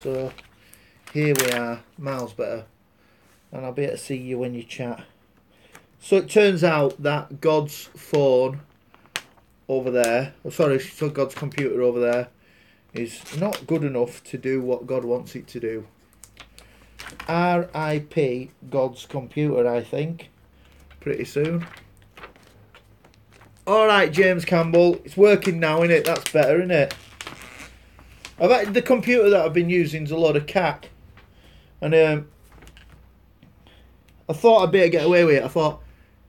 So here we are, miles better, and I'll be able to see you when you chat. So it turns out that God's phone over there, so God's computer over there, is not good enough to do what God wants it to do. RIP God's computer, I think, pretty soon. Alright, James Campbell, it's working now, innit? That's better, innit? The computer that I've been using is a lot of cack. And I thought I'd better get away with it. I thought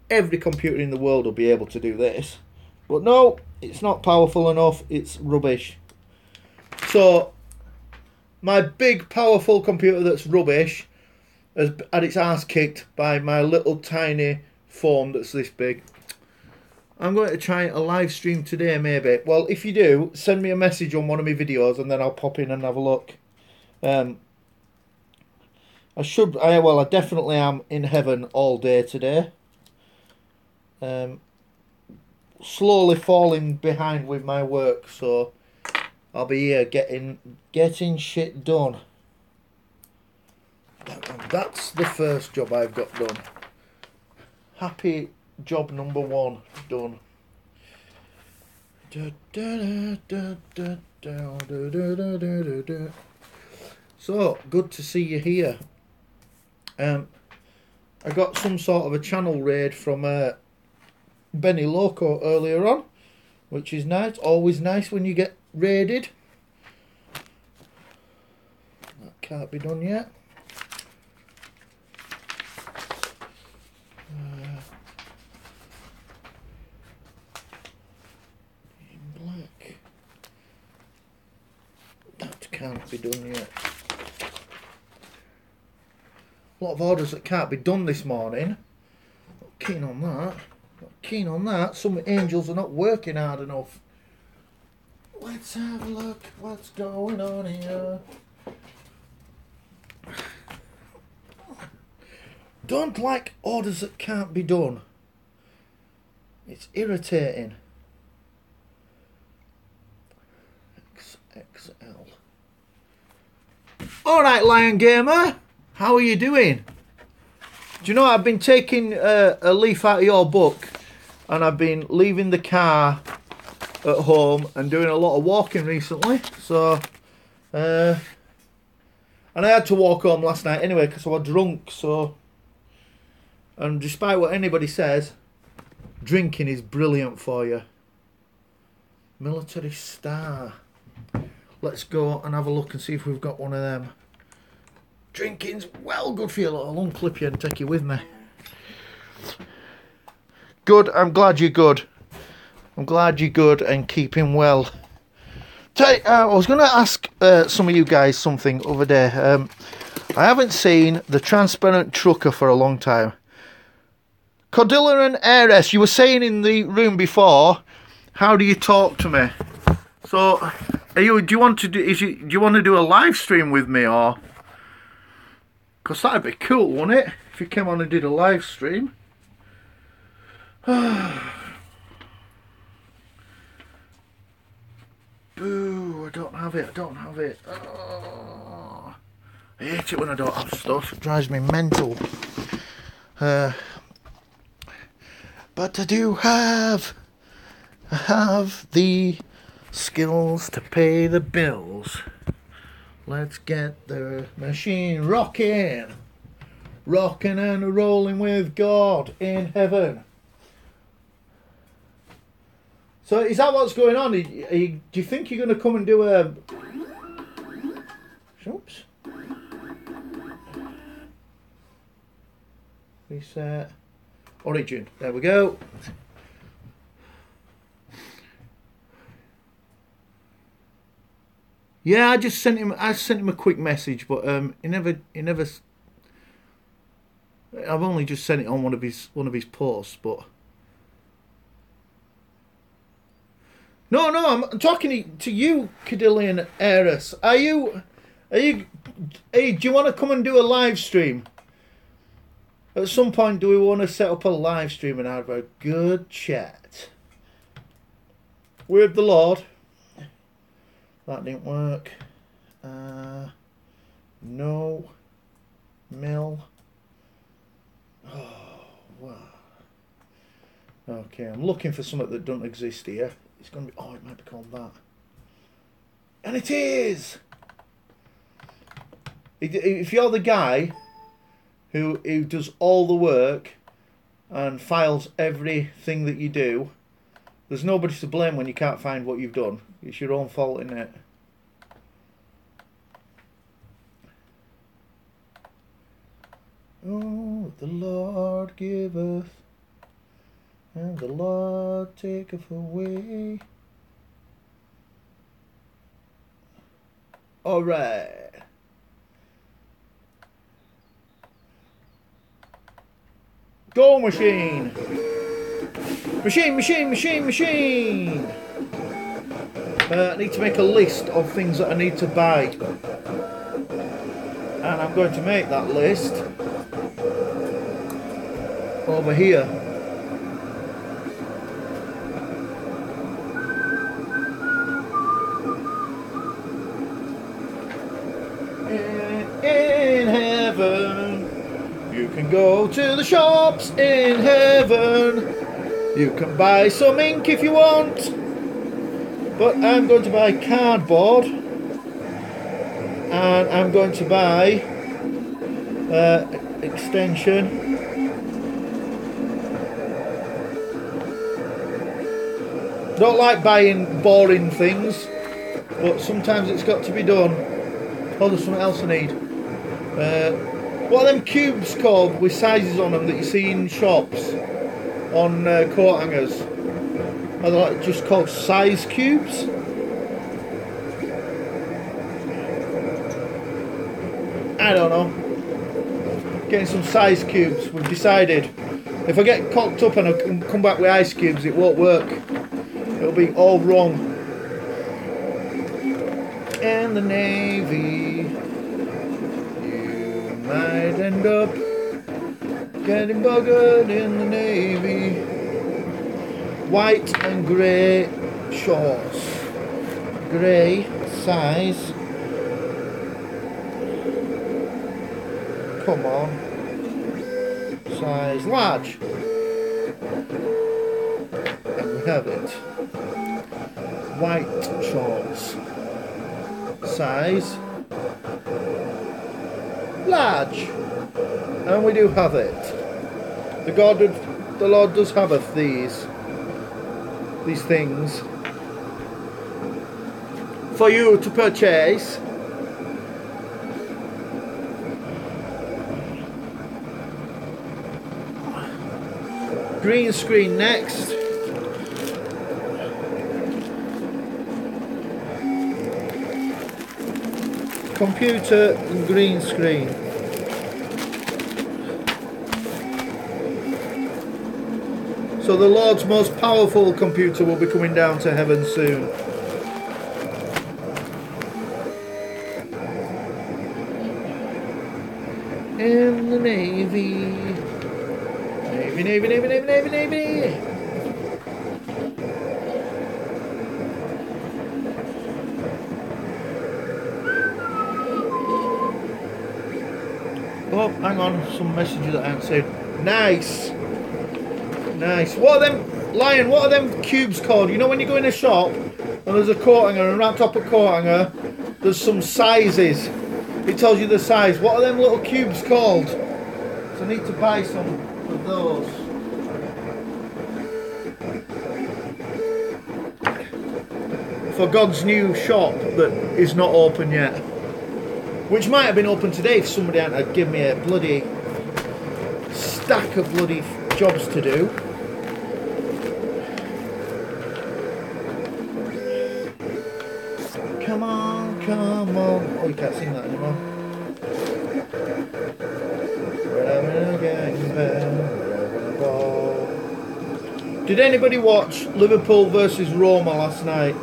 every computer in the world will be able to do this. But no, it's not powerful enough. It's rubbish. So, my big, powerful computer that's rubbish has had its ass kicked by my little tiny phone that's this big. I'm going to try a live stream today, maybe. Well, if you do, send me a message on one of my videos and then I'll pop in and have a look. I definitely am in heaven all day today. Slowly falling behind with my work, so I'll be here getting shit done. That's the first job I've got done. Happy job number 1 done. So good to see you here. I got some sort of a channel raid from Benny Loco earlier on, which is nice. Always nice when you get raided. That can't be done yet. In black. That can't be done yet. A lot of orders that can't be done this morning. Not keen on that. Not keen on that. Some angels are not working hard enough. Let's have a look what's going on here. Don't like orders that can't be done. It's irritating. XXL. Alright, Lion Gamer. How are you doing? Do you know I've been taking a leaf out of your book and I've been leaving the car at home and doing a lot of walking recently. So, and I had to walk home last night anyway because I was drunk. So, and despite what anybody says, drinking is brilliant for you. Military Star. Let's go and have a look and see if we've got one of them. Drinking's well good for you. I'll unclip you and take you with me. Good, I'm glad you're good. I'm glad you're good and keeping well. I was going to ask some of you guys something other day. I haven't seen the Transparent Trucker for a long time. Cordilla and Heiress, you were saying in the room before, how do you talk to me? So, do you want to do a live stream with me, or? Because that'd be cool, wouldn't it? If you came on and did a live stream. Boo, I don't have it. Oh, I hate it when I don't have stuff. It drives me mental. But I do have the skills to pay the bills. Let's get the machine rocking. Rocking and rolling with God in heaven. So is that what's going on? Do you think you're going to come and do a... Oops. Reset. Origin. There we go. Yeah, I sent him a quick message, but he never. I've only just sent it on one of his posts, but no, I'm talking to you, Cadillian Heiress. Are you? Hey, do you want to come and do a live stream? At some point, do we want to set up a live stream and have a good chat with the Lord? That didn't work. Okay, I'm looking for something that doesn't exist here. It's going to be... Oh, it might be called that. And it is! If you're the guy who does all the work and files everything that you do, there's nobody to blame when you can't find what you've done. It's your own fault, isn't it? Oh, the Lord giveth, and the Lord taketh away. Alright. Go machine! Machine, machine, machine, machine! I need to make a list of things that I need to buy. And I'm going to make that list over here. In heaven, you can go to the shops in heaven. You can buy some ink if you want, but I'm going to buy cardboard, and I'm going to buy extension. I don't like buying boring things, but sometimes it's got to be done. Oh, there's something else I need. What are them cubes called with sizes on them that you see in shops on coat hangers? Are they like just called size cubes? I don't know. Getting some size cubes. We've decided. If I get cocked up and I can come back with ice cubes, it won't work. It'll be all wrong. And the Navy, you might end up getting buggered in the Navy. White and grey shorts. Grey size. Come on. Size large. And we have it. White shorts. Size large. And we do have it. The Lord does haveth these things for you to purchase. Green screen next. Computer and green screen. So the Lord's most powerful computer will be coming down to heaven soon. In the Navy. Navy, Navy, Navy, Navy, Navy, Navy. Oh, hang on, some messages that I haven't said. Nice. Nice. What are them, Lion, what are them cubes called? You know when you go in a shop and there's a coat hanger and around top of coat hanger there's some sizes. It tells you the size. What are them little cubes called? So I need to buy some of those. For God's new shop that is not open yet. Which might have been open today if somebody hadn't given me a bloody stack of bloody jobs to do. Come on, come on. Oh, you can't sing that anymore. Did anybody watch Liverpool versus Roma last night?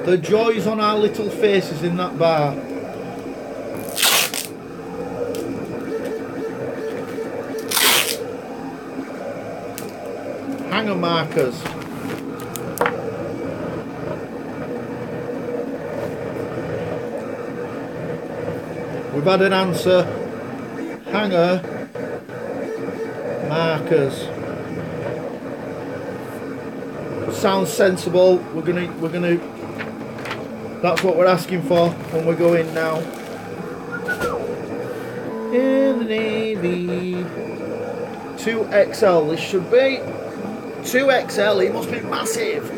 The joys on our little faces in that bar. Hanger markers. We've had an answer. Hanger markers. sounds sensible. We're gonna. That's what we're asking for when we go in now. In the Navy. 2XL. This should be 2XL. It must be massive.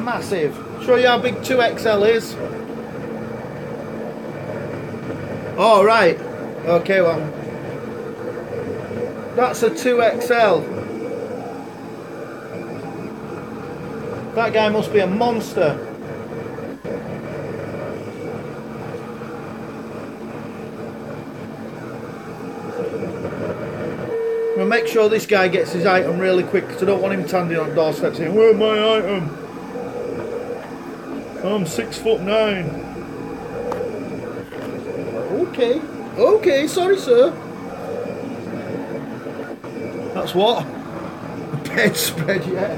Massive. Show you how big 2XL is. Oh, right. Okay, well. That's a 2XL. That guy must be a monster. We'll make sure this guy gets his item really quick because I don't want him standing on doorsteps saying, "Where's my item? I'm 6'9". Okay. Okay, sorry sir. That's what? A bedspread, yeah.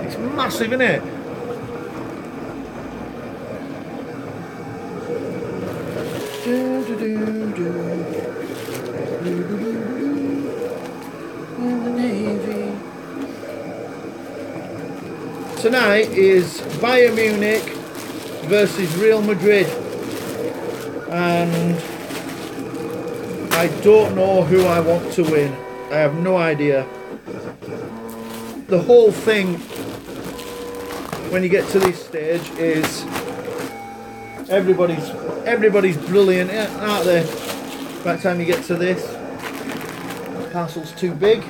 It's massive, isn't it? In the Navy. Tonight is Bayern Munich versus Real Madrid, and I don't know who I want to win. I have no idea. The whole thing when you get to this stage is everybody's brilliant, aren't they? By the time you get to this, the parcel's too big.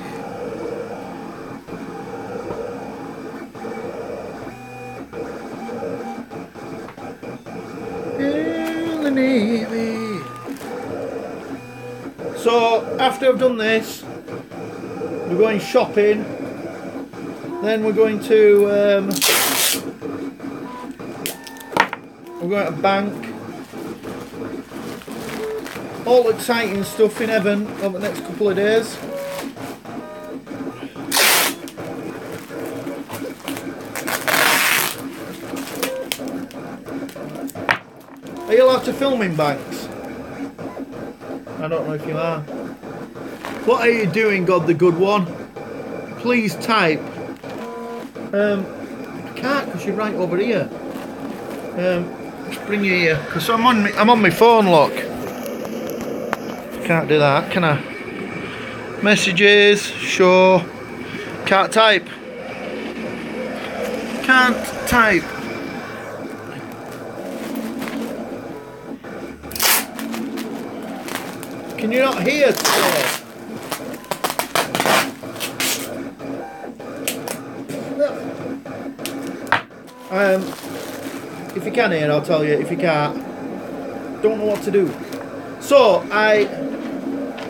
In the Navy. So after I've done this, we're going shopping. Then we're going to a bank. All exciting stuff in heaven over the next couple of days. Are you allowed to film in banks? I don't know if you are. What are you doing, God the Good One? Please type. I can't because you're right over here. Just bring you here because I'm on my phone. Look, can't do that, can I? Messages, show. Can't type. Can't type. Can you not hear today? If you can hear, I'll tell you. If you can't, don't know what to do. So I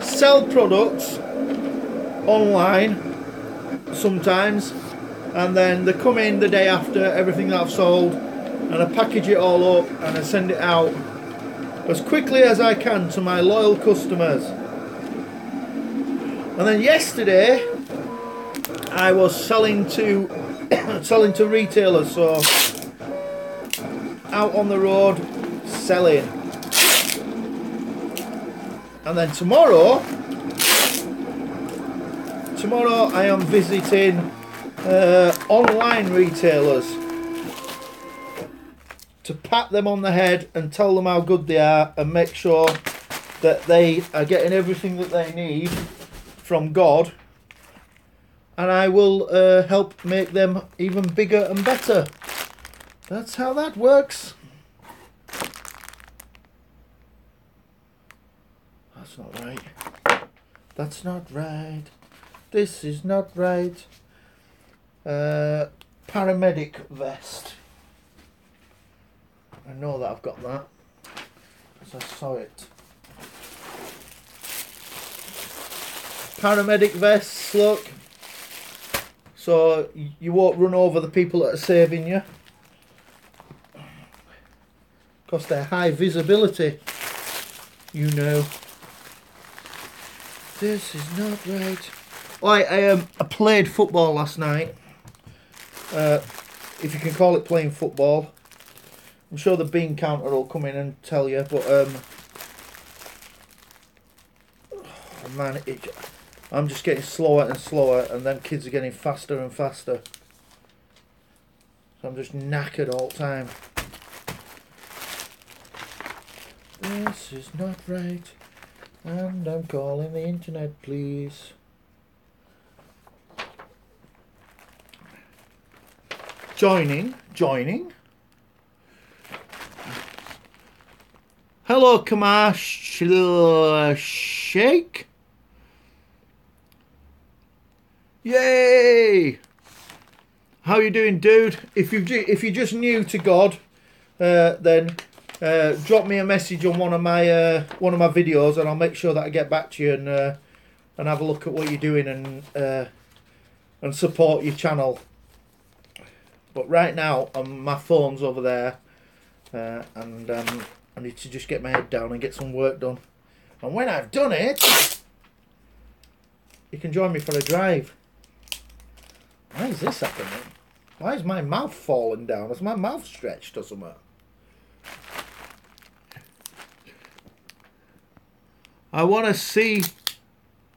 sell products online sometimes, and then they come in the day after everything that I've sold, and I package it all up and I send it out as quickly as I can to my loyal customers. And then yesterday I was selling to retailers, so out on the road selling. And then tomorrow I am visiting online retailers to pat them on the head and tell them how good they are and make sure that they are getting everything that they need from God, and I will help make them even bigger and better. That's how that works. That's not right. That's not right. This is not right. Paramedic vest. I know that I've got that because I saw it. Paramedic vests, look. So you won't run over the people that are saving you. Because they're high visibility. You know. This is not right. I played football last night. if you can call it playing football. I'm sure the bean counter will come in and tell you, but oh man, I'm just getting slower and slower, and then kids are getting faster and faster. So I'm just knackered all the time. This is not right, and I'm calling the internet, please. Joining. Hello, Kamash Shake. Yay! How you doing, dude? If you're just new to God, then drop me a message on one of my videos, and I'll make sure that I get back to you and have a look at what you're doing and support your channel. But right now, my phone's over there, and I need to just get my head down and get some work done. And when I've done it, you can join me for a drive. Why is this happening? Why is my mouth falling down? Has my mouth stretched or something? I want to see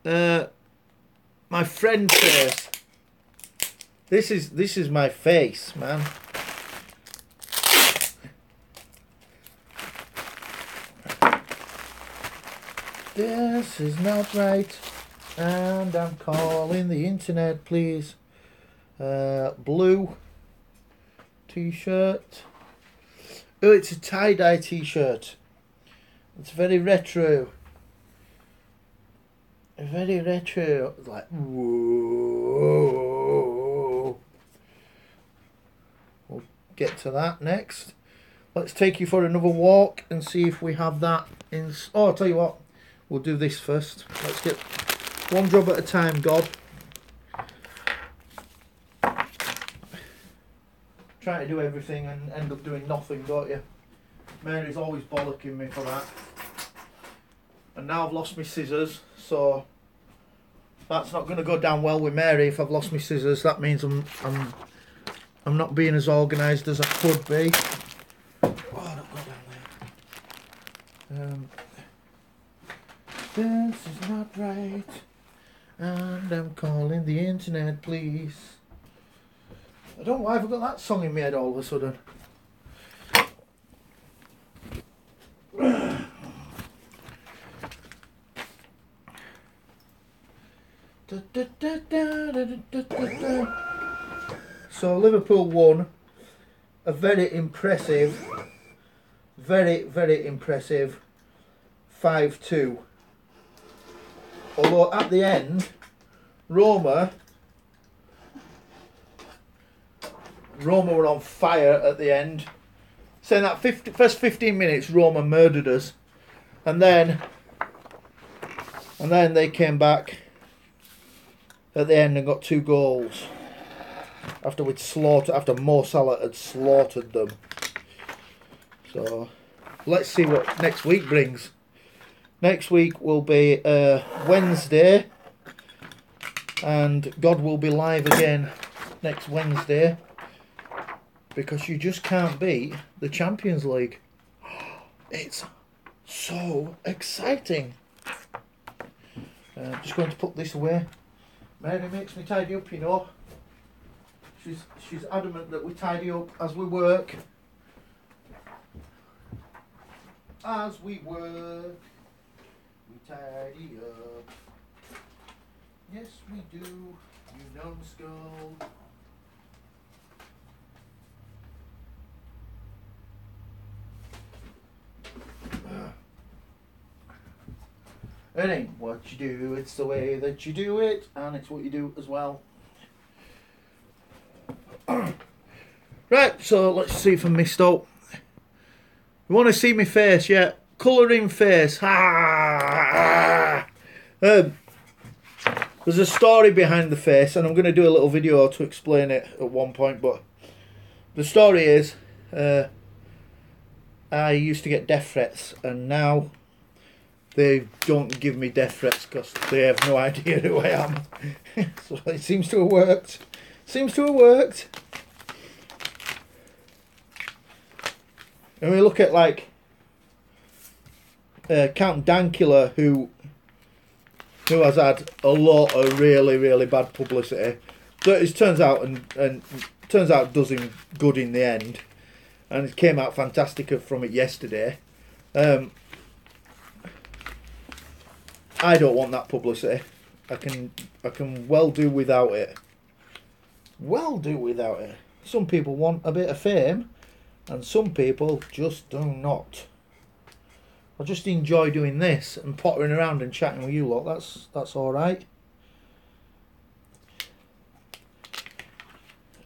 my friend's face. This is my face, man. This is not right, and I'm calling the internet, please. Blue t-shirt. Oh, it's a tie-dye t-shirt. It's very retro. Very retro. It's like, whoa. We'll get to that next. Let's take you for another walk and see if we have that in. Oh, I'll tell you what. We'll do this first. Let's get one job at a time, God. Try to do everything and end up doing nothing, don't you? Mary's always bollocking me for that. And now I've lost my scissors, so that's not going to go down well with Mary. If I've lost my scissors, that means I'm not being as organised as I could be. Oh, don't go down there. This is not right, and I'm calling the internet, please. I don't know why I've got that song in my head all of a sudden. So Liverpool won a very impressive 5-2. Although at the end, Roma were on fire at the end. Saying that first 15 minutes, Roma murdered us, and then they came back at the end and got 2 goals after Mo Salah had slaughtered them. So let's see what next week brings. Next week will be Wednesday, and God will be live again next Wednesday, because you just can't beat the Champions League. It's so exciting. Just going to put this away. Mary makes me tidy up, you know. She's adamant that we tidy up as we work. As we work, we tidy up. Yes, we do, you numbskull. It ain't what you do, it's the way that you do it, and it's what you do as well. Right, so let's see if I missed out. You want to see my face, yeah? Colouring face. There's a story behind the face, and I'm going to do a little video to explain it at one point, but the story is I used to get death threats, and now they don't give me death threats because they have no idea who I am. So it seems to have worked. And we look at like Count Dankula, who has had a lot of really, really bad publicity. That it turns out and turns out does him good in the end, and it came out fantastic from it yesterday. I don't want that publicity. I can well do without it. Well do without it. Some people want a bit of fame, and some people just do not. I just enjoy doing this and pottering around and chatting with you lot. That's all right.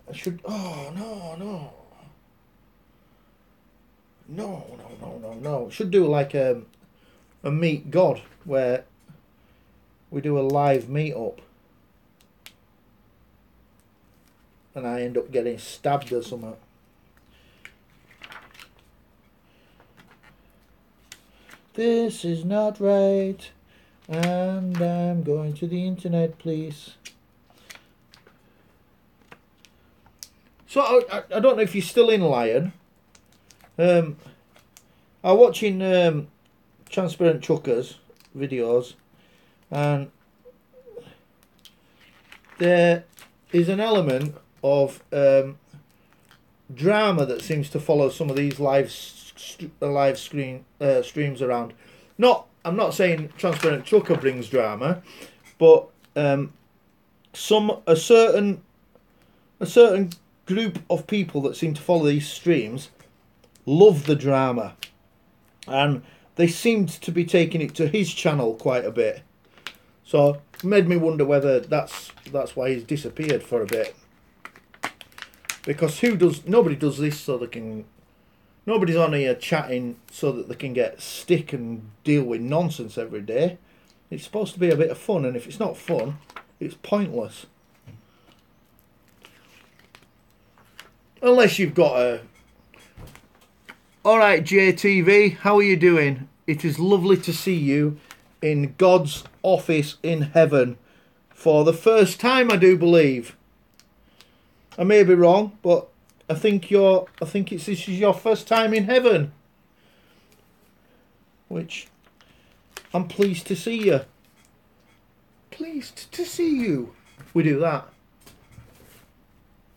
I should. Oh no. Should do like a meet God where we do a live meet up, and I end up getting stabbed or something. This is not right, and I'm going to the internet, please. So I don't know if you're still in Lion. I'm watching Transparent Truckers videos, and there is an element of drama that seems to follow some of these live streams around. I'm not saying Transparent Trucker brings drama, but a certain group of people that seem to follow these streams love the drama, and they seemed to be taking it to his channel quite a bit. So it made me wonder whether that's why he's disappeared for a bit. Because nobody does this so they can. Nobody's on here chatting so that they can get stick and deal with nonsense every day. It's supposed to be a bit of fun, and if it's not fun, it's pointless. Unless you've got a... Alright, JTV, how are you doing? It is lovely to see you in God's office in heaven for the first time, I do believe. I may be wrong, but I think this is your first time in heaven, which I'm pleased to see you. Pleased to see you. We do that.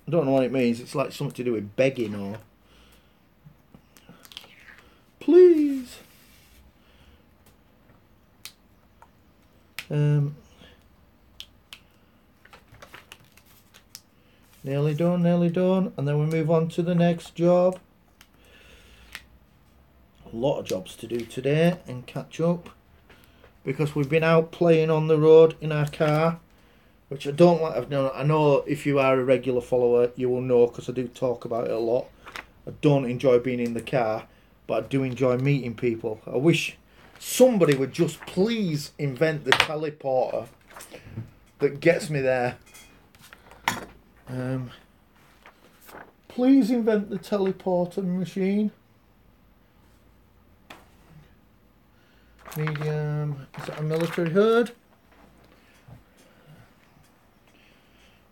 I don't know what it means. It's like something to do with begging or please. Nearly done, and then we move on to the next job. A lot of jobs to do today and catch up, because we've been out playing on the road in our car, which I don't like. I know if you are a regular follower, you will know, because I do talk about it a lot. I don't enjoy being in the car, but I do enjoy meeting people. I wish somebody would just please invent the teleporter that gets me there. Please invent the teleporter machine. Medium. Is that a military herd?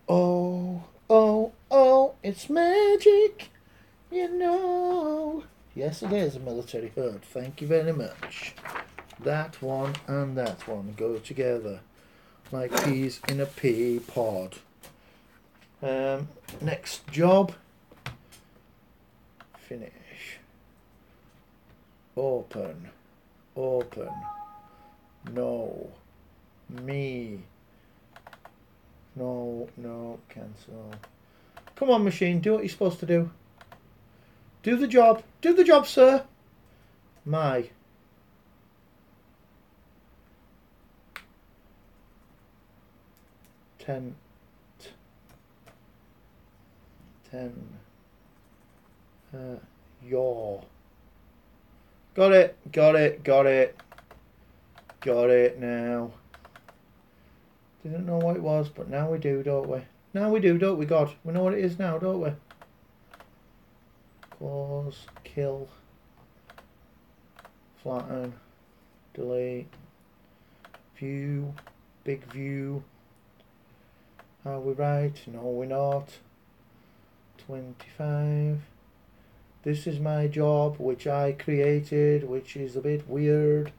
Oh, it's magic, you know. Yes, it is a military herd. Thank you very much. That one and that one go together like peas in a pea pod. Next job. Finish. Open. No. Me. No, cancel. Come on, machine, do what you're supposed to do. Do the job. Do the job, sir. My. Ten. Your. Got it now. Didn't know what it was, but now we do, don't we? Now we do, don't we, God? We know what it is now, don't we? Close, kill, flatten, delete, view, big view. Are we right? No, we're not. 25. This is my job, which I created, which is a bit weird.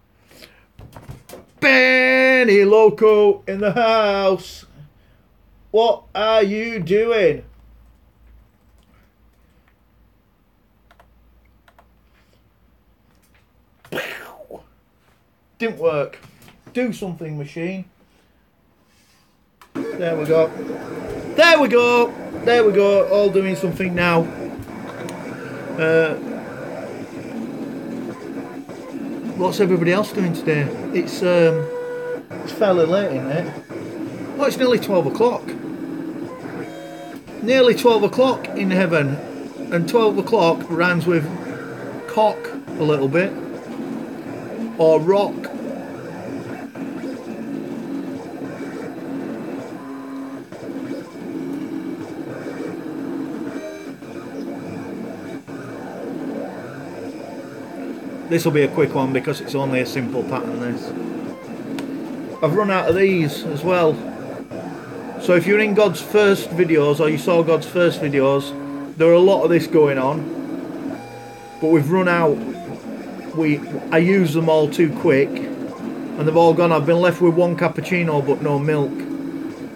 Benny Loco in the house. What are you doing? Didn't work. Do something, machine. There we go. There we go. There we go. All doing something now. What's everybody else doing today? It's fairly late, isn't it? Oh, it's nearly 12 o'clock. Nearly 12 o'clock in heaven. And 12 o'clock rhymes with cock a little bit. Or rock. This will be a quick one because it's only a simple pattern, this. I've run out of these as well. So if you're in God's first videos, or you saw God's first videos, there are a lot of this going on. But we've run out. I used them all too quick. And they've all gone. I've been left with one cappuccino but no milk.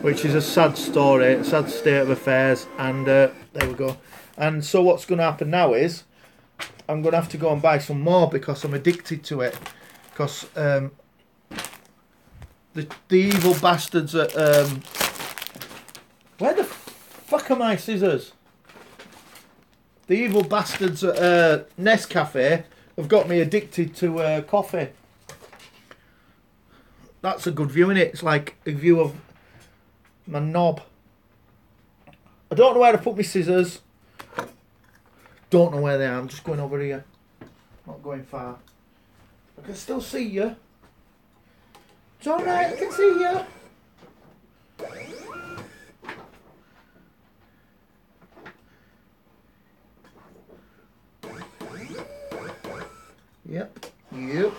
Which is a sad story, a sad state of affairs. And there we go. And so what's going to happen now is, I'm going to have to go and buy some more because I'm addicted to it. Because the evil bastards at... where the fuck are my scissors? The evil bastards at Nescafe have got me addicted to coffee. That's a good view, innit? It's like a view of my knob. I don't know where to put my scissors. Don't know where they are. I'm just going over here. Not going far. I can still see you. It's alright, I can see you. Yep. Yep.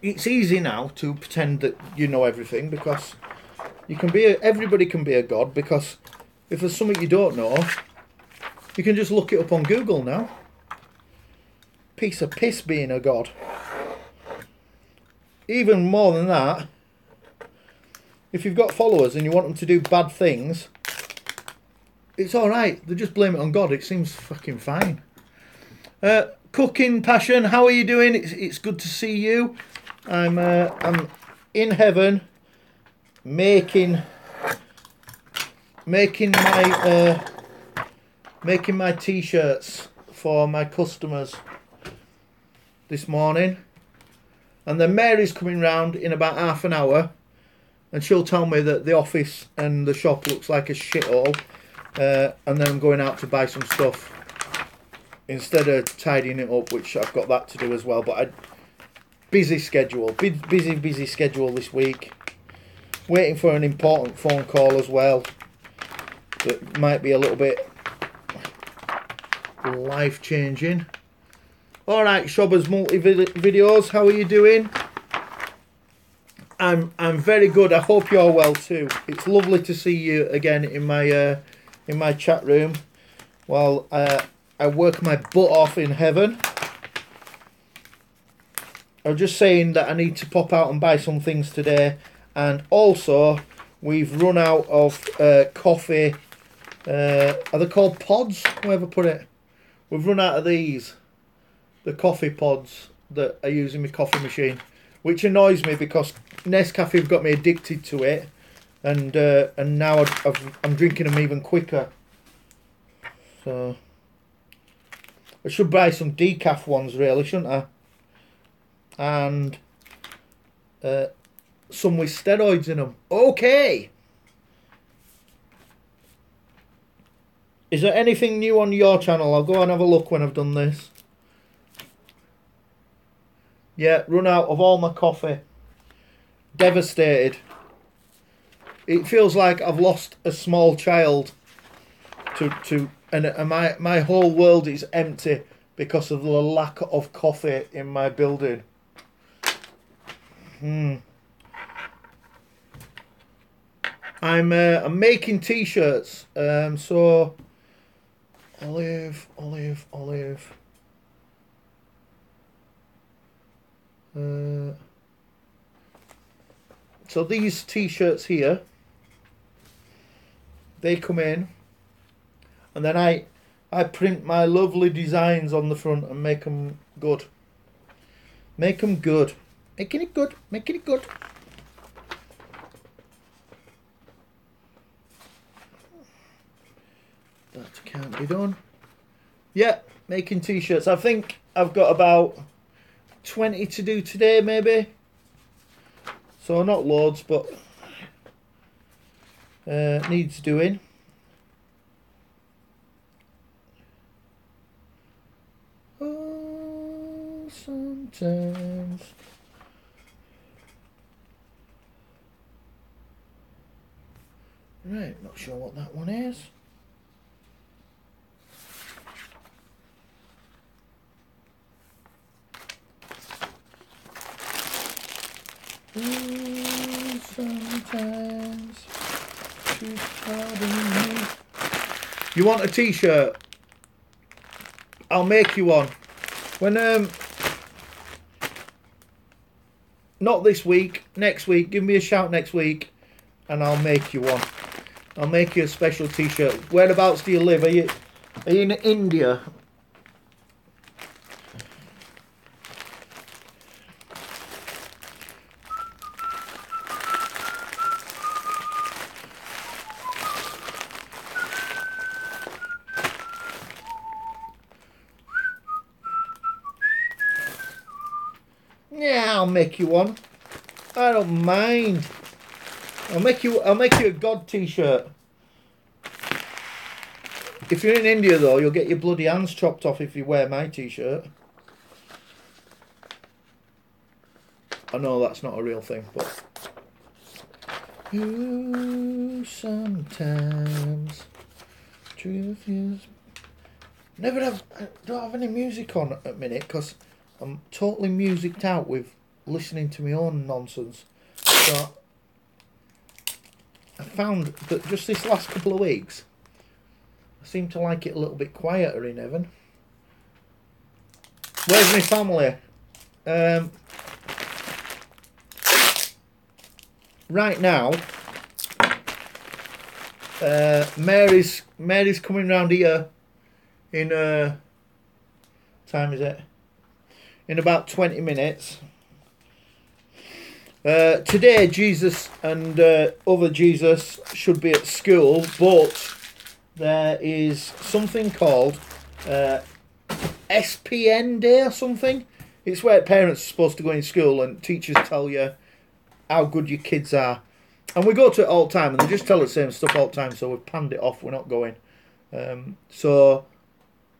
It's easy now to pretend that you know everything because you can be everybody can be a god, because if there's something you don't know, you can just look it up on Google now. Piece of piss being a god. Even more than that, if you've got followers and you want them to do bad things, it's alright. They just blame it on God. It seems fucking fine. Cooking Passion, how are you doing? It's good to see you. I'm in heaven making my t-shirts for my customers this morning, and then Mary's coming round in about half an hour, and she'll tell me that the office and the shop looks like a shithole, and then I'm going out to buy some stuff instead of tidying it up, which I've got that to do as well. But busy schedule this week. Waiting for an important phone call as well that might be a little bit life-changing. Alright, Shobbers Multi-Videos, how are you doing? I'm very good. I hope you're well too. It's lovely to see you again in my chat room while I work my butt off in heaven. I was just saying that I need to pop out and buy some things today. And also, we've run out of coffee. Are they called pods? Whoever put it. We've run out of these. The coffee pods that I use in my coffee machine. Which annoys me because Nescafe have got me addicted to it. And now I'm drinking them even quicker. So, I should buy some decaf ones really, shouldn't I? And... some with steroids in them. Okay. Is there anything new on your channel? I'll go and have a look when I've done this. Yeah, run out of all my coffee. Devastated. It feels like I've lost a small child. And my whole world is empty because of the lack of coffee in my building. I'm making t-shirts. So olive. So these t-shirts here, they come in, and then I print my lovely designs on the front and make them good. Make them good. Making it good. Making it good. That can't be done. Yeah, making t-shirts. I think I've got about 20 to do today, maybe. So not loads, but needs doing. Oh, sometimes. Right, not sure what that one is. Sometimes you want a t-shirt? I'll make you one. When not this week, next week, give me a shout next week and I'll make you one. I'll make you a special t-shirt. Whereabouts do you live? Are you in India? Yeah, I'll make you one. I don't mind. I'll make you a God t-shirt. If you're in India though, you'll get your bloody hands chopped off if you wear my t-shirt. I know that's not a real thing, but you sometimes truth is I don't have any music on at the minute because I'm totally musiced out with listening to my own nonsense. So I found that just this last couple of weeks, I seem to like it a little bit quieter in heaven. Where's my family? Right now, Mary's coming round here in time is it? In about 20 minutes. Today Jesus and other Jesus should be at school, but there is something called SPN Day or something. It's where parents are supposed to go in school and teachers tell you how good your kids are. And we go to it all the time and they just tell us the same stuff all the time, so we've panned it off, we're not going. So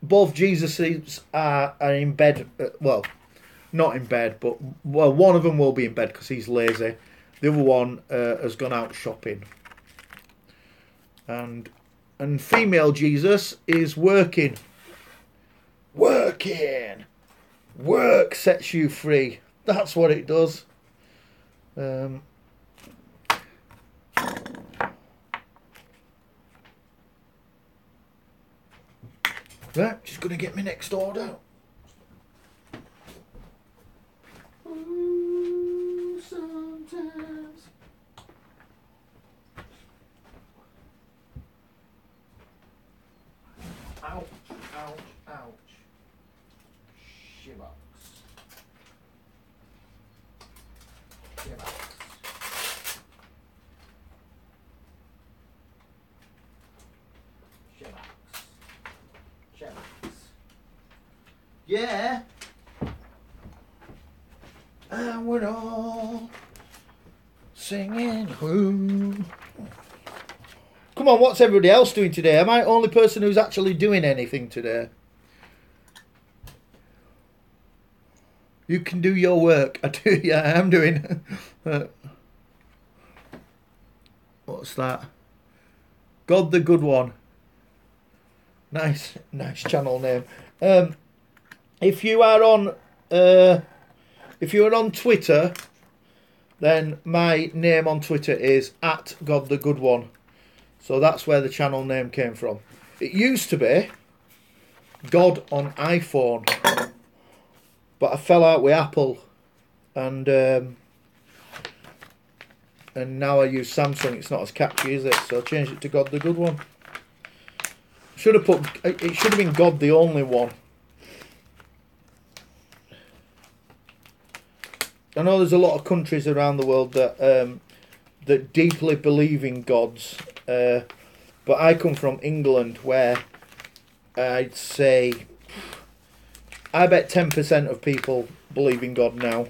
both Jesuses are in bed, well, not in bed, but well, one of them will be in bed because he's lazy. The other one has gone out shopping. And female Jesus is working. Working! Work sets you free. That's what it does. Right, just going to get my next order. Ooh, sometimes. Ouch, ouch, ouch. Shivaks. Shivaks. Yeah. And we're all singing. Ooh. Come on, what's everybody else doing today? Am I the only person who's actually doing anything today? You can do your work. I do, yeah, I am doing. What's that? God the Good One. Nice channel name. If you are on Twitter, then my name on Twitter is @GodTheGoodOne. So that's where the channel name came from. It used to be God on iPhone, but I fell out with Apple, and now I use Samsung. It's not as catchy, is it? So I changed it to God the Good One. Should have put it. Should have been God the Only One. I know there's a lot of countries around the world that that deeply believe in gods, but I come from England, where I'd say I bet 10% of people believe in God now,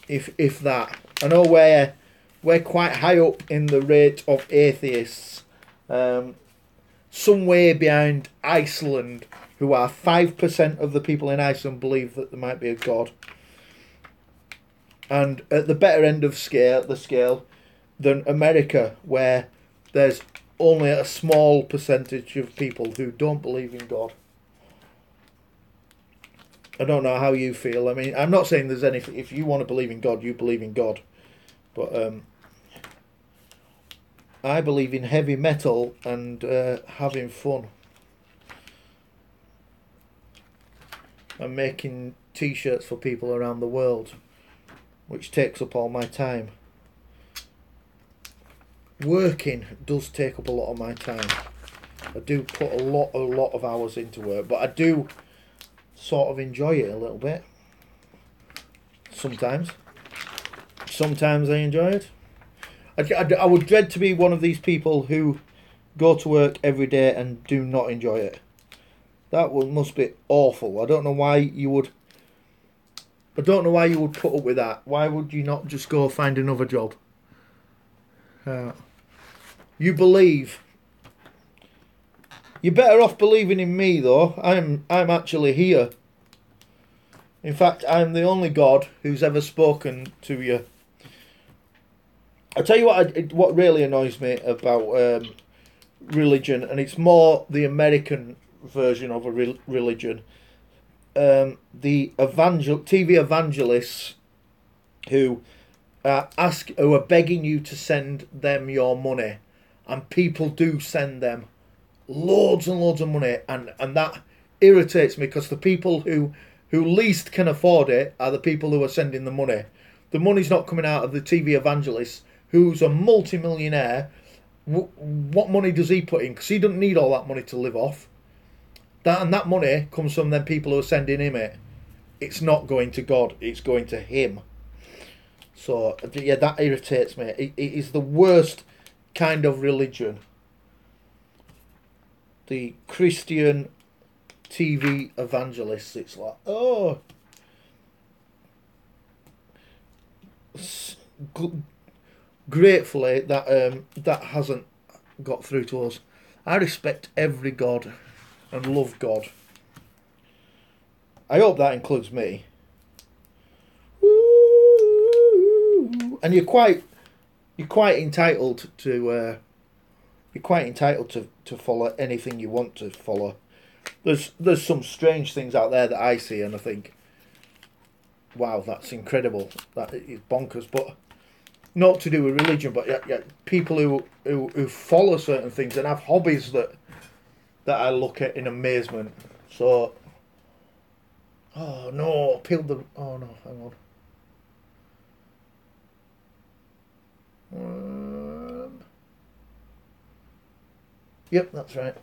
if that. I know we're quite high up in the rate of atheists, somewhere behind Iceland, who are 5% of the people in Iceland believe that there might be a God. And at the better end of the scale than America, where there's only a small percentage of people who don't believe in God. I don't know how you feel. I mean, I'm not saying there's any. If you want to believe in God, you believe in God. But I believe in heavy metal and having fun. And making t-shirts for people around the world, which takes up all my time. Working does take up a lot of my time. I do put a lot of hours into work, but I do sort of enjoy it a little bit. Sometimes I enjoy it. I would dread to be one of these people who go to work every day and do not enjoy it. That must be awful. I don't know why you would put up with that. Why would you not just go find another job? You believe. You're better off believing in me, though. I'm actually here. In fact, I'm the only God who's ever spoken to you. I'll tell you what really annoys me about religion, and it's more the American version of a religion. The TV evangelists who are begging you to send them your money, and people do send them loads and loads of money, and that irritates me, because the people who least can afford it are the people who are sending the money. The money's not coming out of the TV evangelist, who's a multi-millionaire. What money does he put in? Because he doesn't need all that money to live off. That money comes from them people who are sending him it. It's not going to God, it's going to him. So yeah, that irritates me. It is the worst kind of religion. The Christian TV evangelists. It's like, oh, gratefully that hasn't got through to us. I respect every God and love God. I hope that includes me. Woo! And you're quite entitled to follow anything you want to follow. There's some strange things out there that I see, and I think, wow, that's incredible. That is bonkers. But not to do with religion, but yeah, people who follow certain things and have hobbies that I look at in amazement. So, oh no, oh no, hang on. Yep, that's right.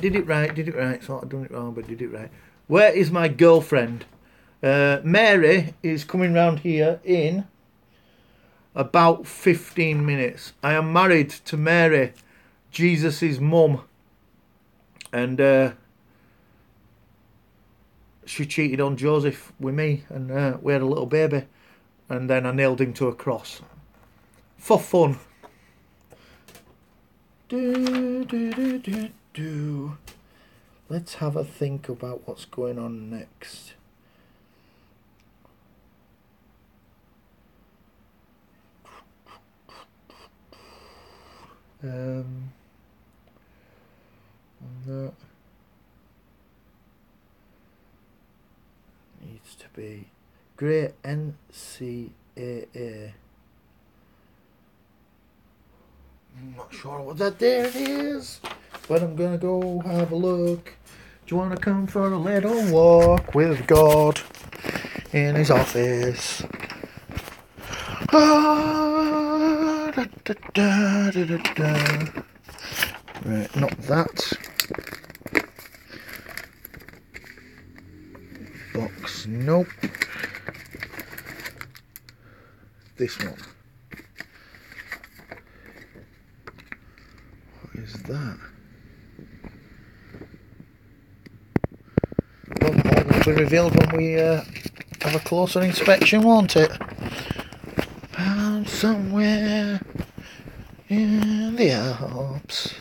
Did it right. Thought I'd done it wrong, but did it right. Where is my girlfriend? Mary is coming round here in about 15 minutes. I am married to Mary, Jesus' mum, and she cheated on Joseph with me, and we had a little baby, and then I nailed him to a cross for fun. Let's have a think about what's going on next. That needs to be Great NCAA. I'm not sure what that there is, but I'm gonna go have a look. Do you want to come for a little walk with God in his office? Ah, da, da, da, da, da, da. Right, not that. Box, nope. This one. What is that? Well, more will be revealed when we have a closer inspection, won't it? Found somewhere in the Alps.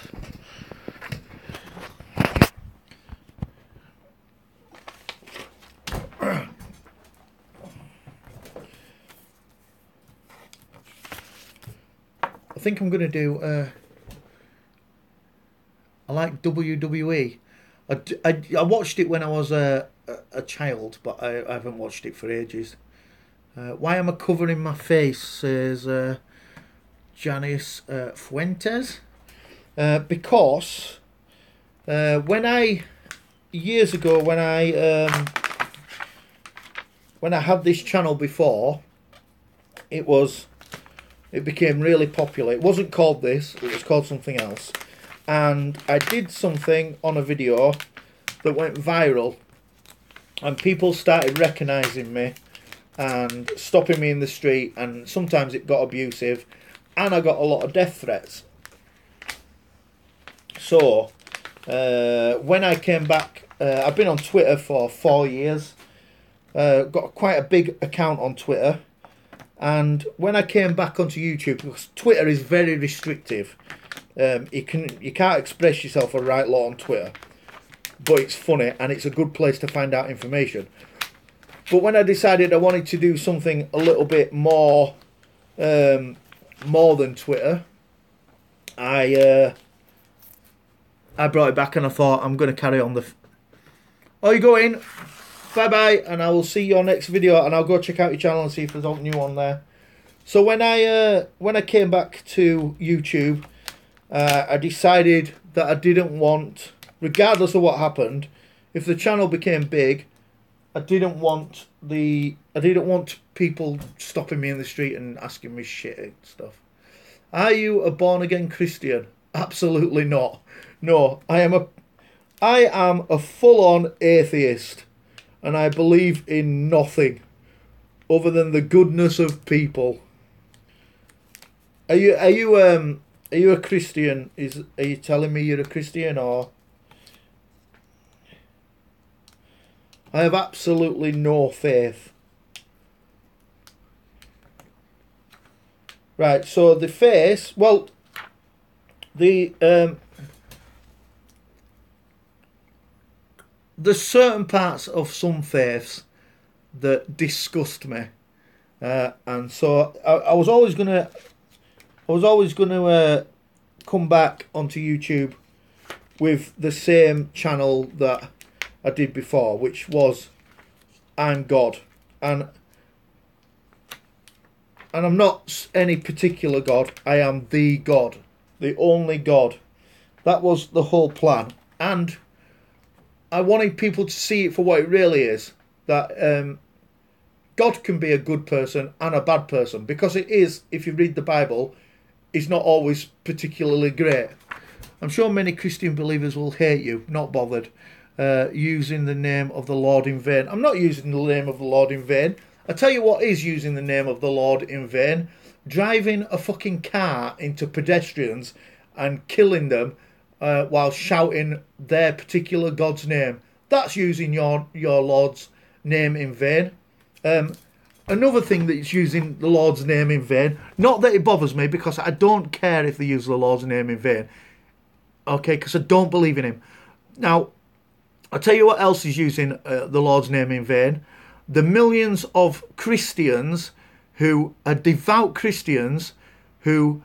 I think I'm going to do. I like WWE. I watched it when I was a child, but I haven't watched it for ages. Why am I covering my face? Says Janice Fuentes. Because years ago when I had this channel before, it became really popular. It wasn't called this, it was called something else. And I did something on a video that went viral, and people started recognising me and stopping me in the street, and sometimes it got abusive, and I got a lot of death threats. So when I came back, I've been on Twitter for 4 years, got quite a big account on Twitter. And when I came back onto YouTube, because Twitter is very restrictive, you can't express yourself a right lot on Twitter, but it's funny and it's a good place to find out information. But when I decided I wanted to do something a little bit more than Twitter, I brought it back and I thought I'm going to carry on Oh, you go in. Bye bye, and I will see your next video, and I'll go check out your channel and see if there's something new on there. So when I came back to YouTube, I decided that I didn't want, regardless of what happened, if the channel became big, I didn't want people stopping me in the street and asking me shit and stuff. Are you a born again Christian? Absolutely not. No, I am a full on atheist. And I believe in nothing other than the goodness of people. Are you a Christian? Are you telling me you're a Christian, or? I have absolutely no faith. Right, so the face, well, there's certain parts of some faiths that disgust me, and so I was always gonna come back onto YouTube with the same channel that I did before, which was I'm God, and I'm not any particular God. I am the God, the only God. That was the whole plan, and I wanted people to see it for what it really is. That God can be a good person and a bad person, because it is, if you read the Bible, it's not always particularly great. I'm sure many Christian believers will hate you, not bothered, using the name of the Lord in vain. I'm not using the name of the Lord in vain. I tell you what is using the name of the Lord in vain: driving a fucking car into pedestrians and killing them while shouting their particular God's name. That's using your Lord's name in vain. Another thing that's using the Lord's name in vain, not that it bothers me, because I don't care if they use the Lord's name in vain, okay, because I don't believe in him. Now, I'll tell you what else is using the Lord's name in vain. The millions of Christians who are devout Christians who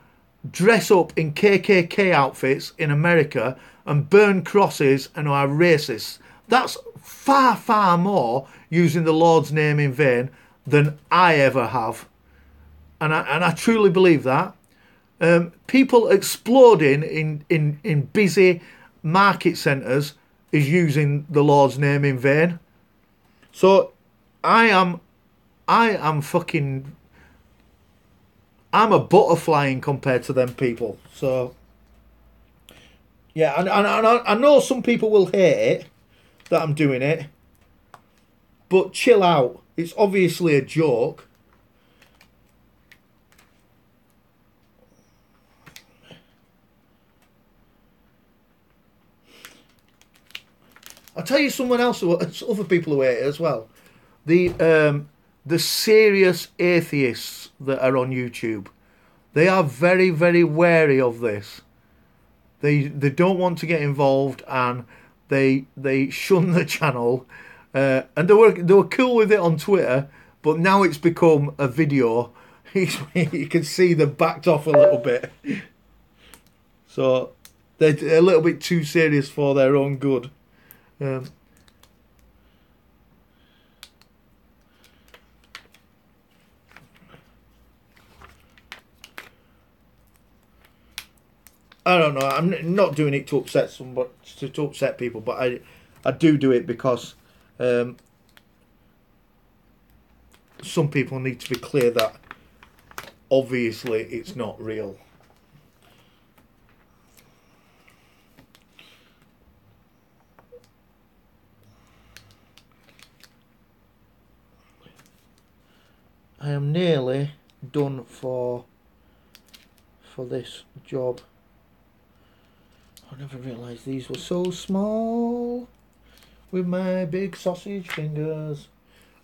dress up in KKK outfits in America and burn crosses and are racists. That's far, far more using the Lord's name in vain than I ever have. And I truly believe that. People exploding in busy market centres is using the Lord's name in vain. So I am fucking, I'm a butterfly compared to them people. So yeah, and I know some people will hate it that I'm doing it, but chill out. It's obviously a joke. I'll tell you someone else, other people who hate it as well. The serious atheists that are on YouTube, they are very, very wary of this. They don't want to get involved, and they shun the channel. And they were cool with it on Twitter, but now it's become a video. You can see they've backed off a little bit. So they're a little bit too serious for their own good. I don't know. I'm not doing it to upset somebody, to upset people, but I do it because some people need to be clear that obviously it's not real. I am nearly done for this job. I never realised these were so small with my big sausage fingers.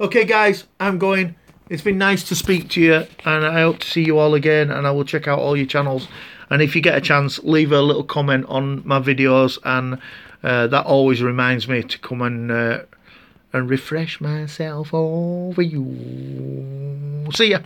Okay guys, I'm going. It's been nice to speak to you, and I hope to see you all again, and I will check out all your channels. And if you get a chance, leave a little comment on my videos, and that always reminds me to come and refresh myself over you. See ya.